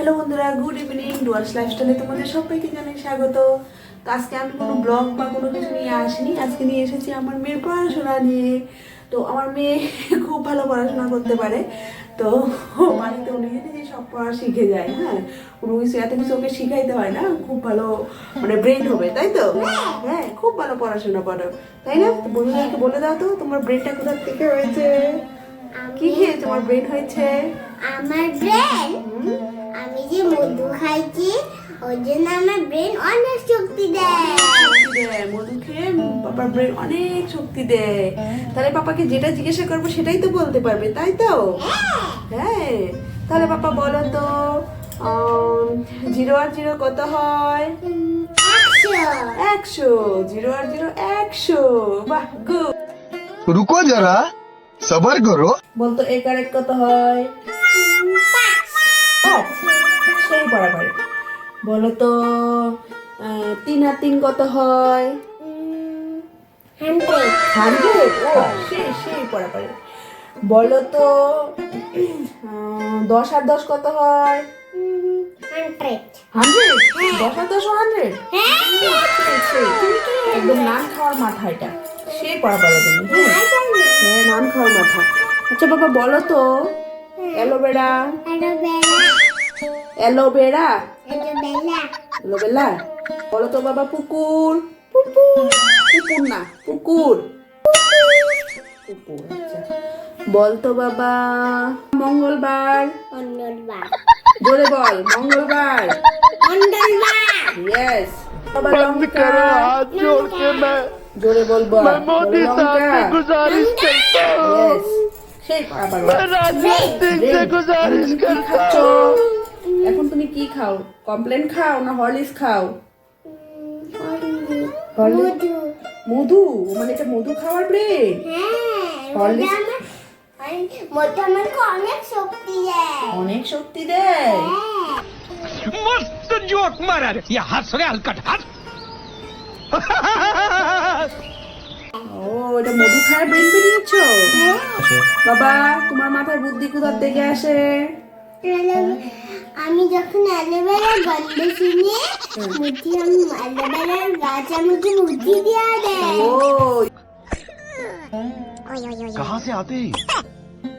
Hello বন্ধুরা, good evening. Dooars লাইফস্টাইলে তোমাদের সবাইকে জানাই স্বাগত। তো আজকে আমি কোনো ব্লগ বা কোনো কিছু নিয়ে আসিনি, আজকে নিয়ে এসেছি আমার মেয়ের পড়াশোনা নিয়ে। তো আমার মেয়ে খুব ভালো পড়াশোনা করতে পারে। তো বাড়িতে উনি নিজে সব পড়া শিখে যায়। হ্যাঁ, কোনো কিছু এত কিছু ওকে শিখাইতে হয় না, খুব ভালো মানে ব্রেন হবে, তাই তো? হ্যাঁ, খুব ভালো পড়াশোনা করো, তাই না? তো বন্ধুদেরকে বলে দাও তো তোমার ব্রেনটা কোথা থেকে হয়েছে, কি খেয়ে তোমার ব্রেন হয়েছে? আমার ব্রেন, আমি যে মধু খাইছি ওই জন্য আমার ব্রেন অনেক শক্তি দেয়। মধু খেয়ে পাপার ব্রেন অনেক শক্তি দেয়। তাহলে পাপাকে যেটা জিজ্ঞাসা করবো সেটাই তো বলতে পারবে, তাই তো? হ্যাঁ, তাহলে পাপা বলো তো 0 আর 0 কত হয়? 100। 0 আর 0 100। বাহ, গুড। रुको जरा सबर करो। বলতো 1 আর 1 কত হয়? 5। সেই বরাবর। বলো তো 3 আর 3 কত হয়? 100। ও সেই বরাবর। বলো তো 10 আর 10 কত হয়? 100। 100। 10 আর 10 100। একদম নান খাওয়ার মাথা এটা, সেই বরাবর তুমি। হ্যাঁ, নান খাওয়ার মাথা। আচ্ছা বাবা, বলো তো অ্যালোভেরা। অ্যালোভেরা বলো তো বাবা পুকুর। পুকুর না, পুকুর। পুকুর। আচ্ছা, বলতো বাবা মঙ্গলবার। জোরে বল, মঙ্গলবার। ইয়েস বাবা। লঙ্কা। জোরে বল, বল। मोदी साहब से गुजारिश करता हूँ, ইয়েস, সেই আবার राजनीतिक से गुजारिश करता हूँ। এখন তুমি কি খাও? কমপ্লেন খাও না হরলিক্স খাও? মধু, মানে এটা মধু খাওয়ার ব্রেন। অনেক শক্তি দেয়। অনেক শক্তি দেয়। मस्त जोक मारा रे या हंस रे हलकट हंस ও, এটা মধু খাওয়ার ব্রেন বেরিয়েছো? বাবা, তোমার মাথায় বুদ্ধি কোথা থেকে আসে? আমি যখন অ্যালোভেরা গন্ধ শুনি মুঠি, আমি অ্যালোভেরার গাছ আমাকে মুঠি দিয়ে দেয়। ও, कहाँ से आते हैं?